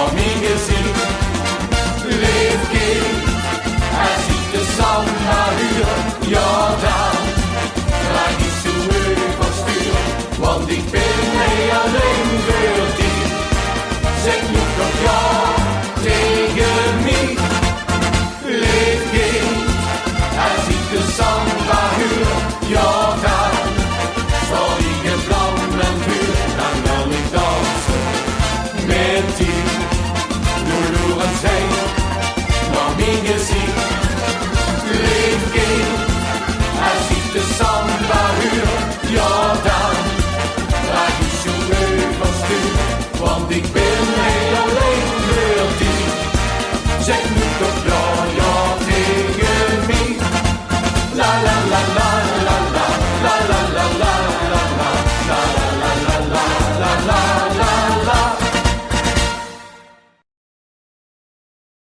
nog niet gezien. Leef kind, hij ziet de samba huur. Ja dan, draai niet zo over stuur, want ik ben mee alleen verdient. Zeg nu toch ja tegen mij. Leef kind, hij ziet de samba huur. Ja dan, zal ik een vlam en vuur, dan wil ik dansen met die.